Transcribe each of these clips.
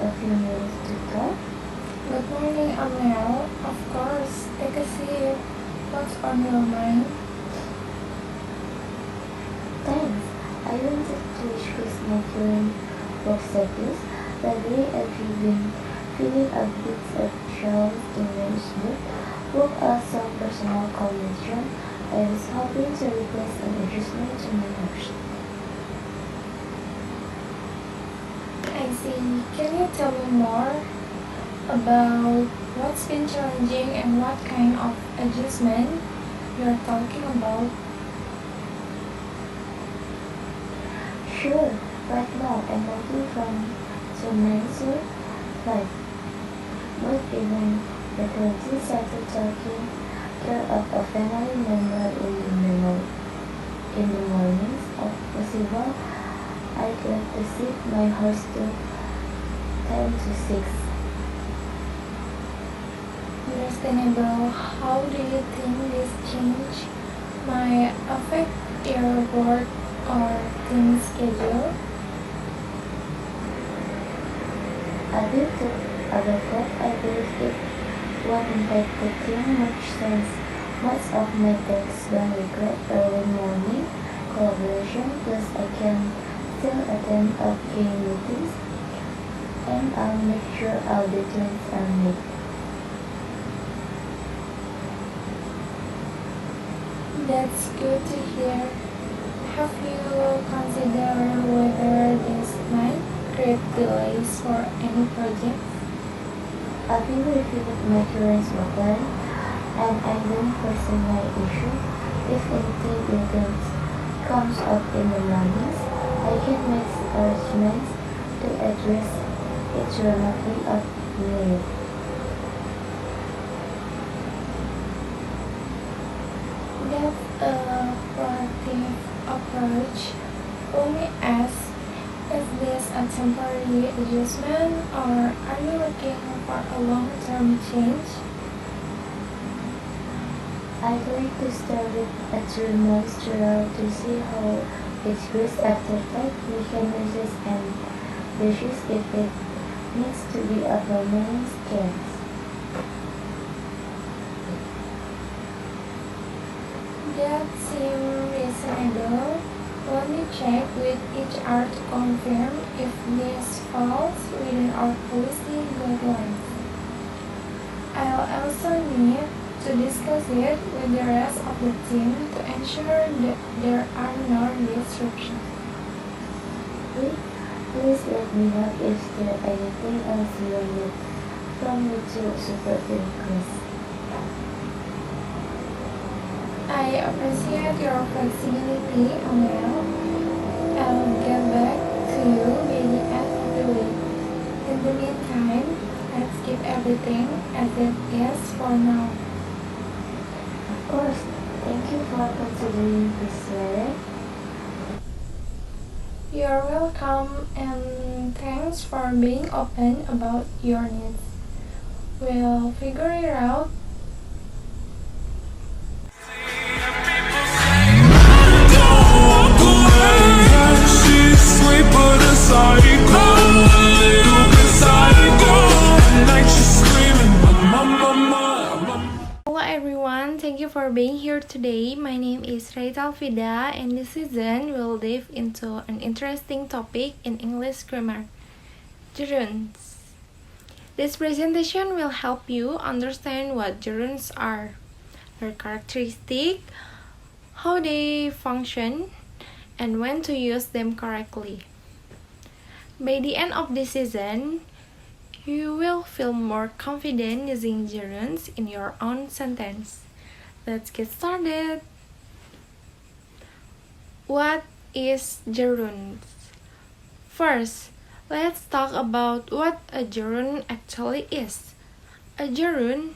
a few minutes to talk? Good morning, Amel. Of course, take a seat. What's on your mind? Thanks. I wanted to choose my current work status. Lately, I've been feeling a bit of challenge to manage both work and some personal connection. I was hoping to request an adjustment to my hours. I see. Can you tell me more about what's been challenging and what kind of adjustment you're talking about? Sure, right now I'm working from 9 to 5. But even the currently started taking care of a family member in the mornings of possible. I'd like to set my horse to 10 to 6. Understandable. How do you think this change might affect your work or team schedule? I believe it won't impact the team much since most of my tasks don't require early morning collaboration, plus I can still attend game meetings and I'll make sure all deadlines are met. That's good to hear. Have you considered whether this might create delays for any projects? I've been reviewed my current workload and I don't foresee my issue. If anything important comes up in the mornings, I can make arrangements to address it remotely if needed. That's a proactive approach. Let me ask, is this a temporary adjustment or are you looking for a long-term change? I'd like to start with a 3 month trial to see how it goes after that. We can resist and dishes if it needs to be a permanent stance. That seems reasonable. Let me check with HR to confirm if this falls within our policy guidelines. I'll also need to discuss it with the rest of the team to ensure that there are no disruptions. Please let me know if there anything else you need from me to support the request. I appreciate your flexibility, Amel. I'll get back to you by the end of the week. In the meantime, let's keep everything as it is for now. Of course, thank you for considering this letter. You're welcome and thanks for being open about your needs. We'll figure it out. Hello everyone, thank you for being here today. My name is Raital Fida and this season we'll dive into an interesting topic in English grammar, gerunds. This presentation will help you understand what gerunds are, their characteristics, how they function, and when to use them correctly. By the end of this season, you will feel more confident using gerunds in your own sentence. Let's get started. What is gerunds? First, let's talk about what a gerund actually is. A gerund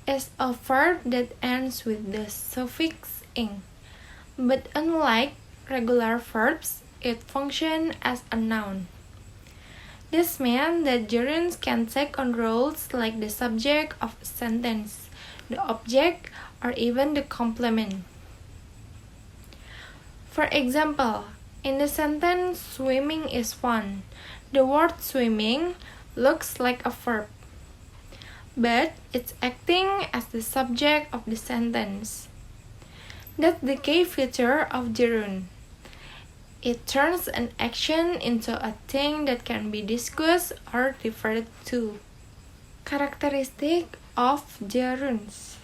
is a verb that ends with the suffix ing. But unlike regular verbs, it functions as a noun. This means that gerunds can take on roles like the subject of a sentence, the object, or even the complement. For example, in the sentence swimming is fun, the word swimming looks like a verb, but it's acting as the subject of the sentence. That's the key feature of gerund. It turns an action into a thing that can be discussed or referred to. Characteristic of gerunds.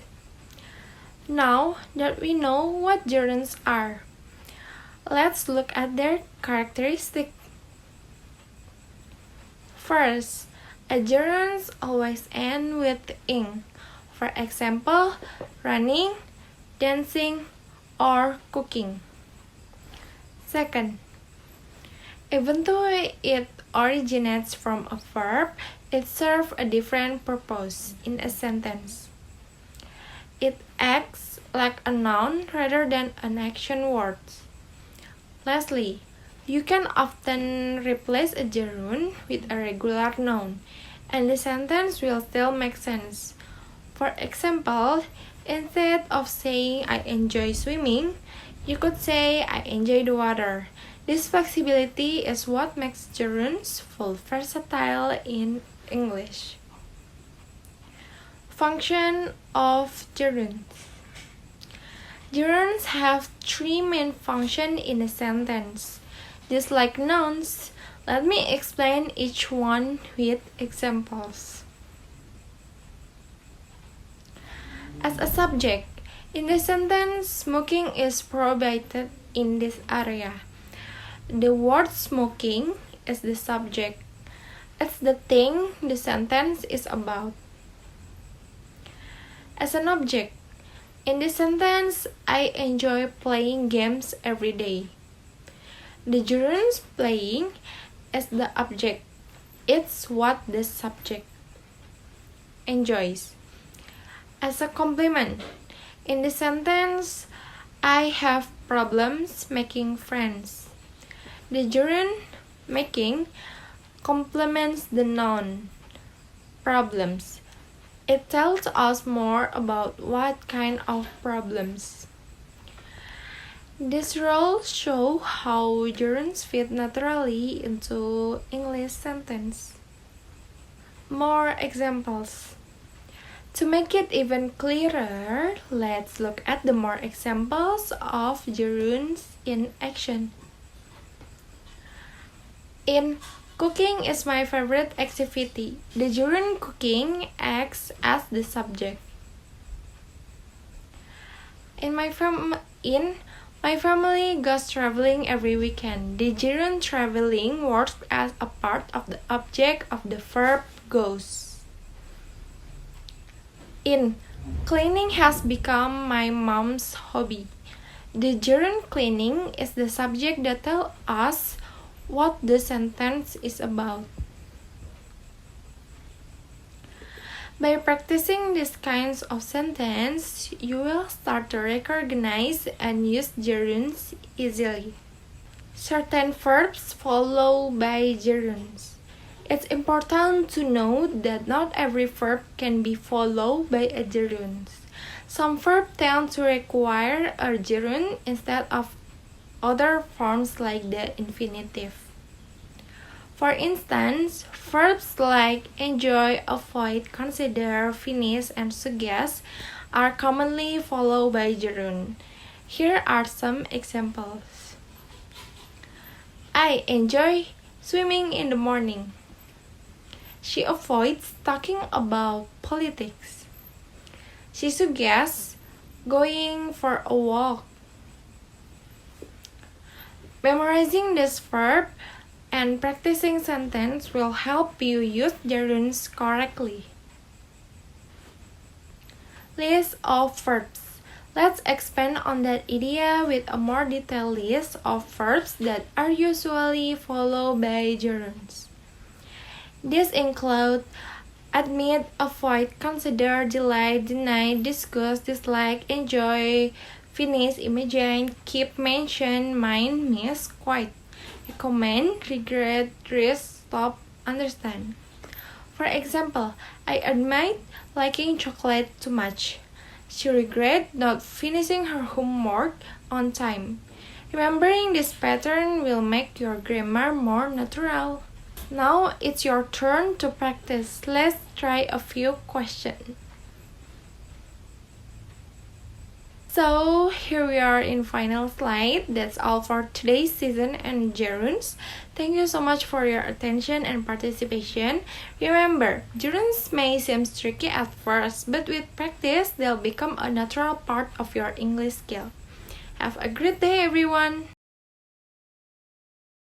Now that we know what gerunds are, let's look at their characteristics. First, a gerunds always end with ing. For example, running, dancing, or cooking. Second, even though it originates from a verb, it serves a different purpose in a sentence. It acts like a noun rather than an action word. Lastly, you can often replace a gerund with a regular noun, and the sentence will still make sense. For example, instead of saying I enjoy swimming, you could say I enjoy the water. This flexibility is what makes gerunds full versatile in English. Function of gerunds. Gerunds have three main functions in a sentence. Just like nouns, let me explain each one with examples. As a subject, in the sentence, smoking is prohibited in this area. The word smoking is the subject. It's the thing the sentence is about. As an object, in this sentence, I enjoy playing games every day. The gerund playing is the object. It's what the subject enjoys. As a complement, in the sentence, I have problems making friends. The gerund making complements the noun problems. It tells us more about what kind of problems. These roles show how gerunds fit naturally into English sentence. More examples. To make it even clearer, let's look at the more examples of gerunds in action. In cooking is my favorite activity, the gerund cooking acts as the subject. My family goes traveling every weekend. The gerund traveling works as a part of the object of the verb goes. In cleaning has become my mom's hobby. The gerund cleaning is the subject that tells us what the sentence is about. By practicing these kinds of sentence, you will start to recognize and use gerunds easily. Certain verbs follow by gerunds. It's important to note that not every verb can be followed by a gerund. Some verbs tend to require a gerund instead of other forms like the infinitive. For instance, verbs like enjoy, avoid, consider, finish, and suggest are commonly followed by gerund. Here are some examples. I enjoy swimming in the morning. She avoids talking about politics. She suggests going for a walk. Memorizing this verb and practicing sentence will help you use gerunds correctly. List of verbs. Let's expand on that idea with a more detailed list of verbs that are usually followed by gerunds. These include admit, avoid, consider, delight, deny, discuss, dislike, enjoy, finish, imagine, keep, mention, mind, miss, quite, recommend, regret, risk, stop, understand. For example, I admit liking chocolate too much. She regrets not finishing her homework on time. Remembering this pattern will make your grammar more natural. Now it's your turn to practice. Let's try a few questions. So here we are in final slide. That's all for today's season and gerunds. Thank you so much for your attention and participation. Remember, gerunds may seem tricky at first, but with practice, they'll become a natural part of your English skill. Have a great day, everyone!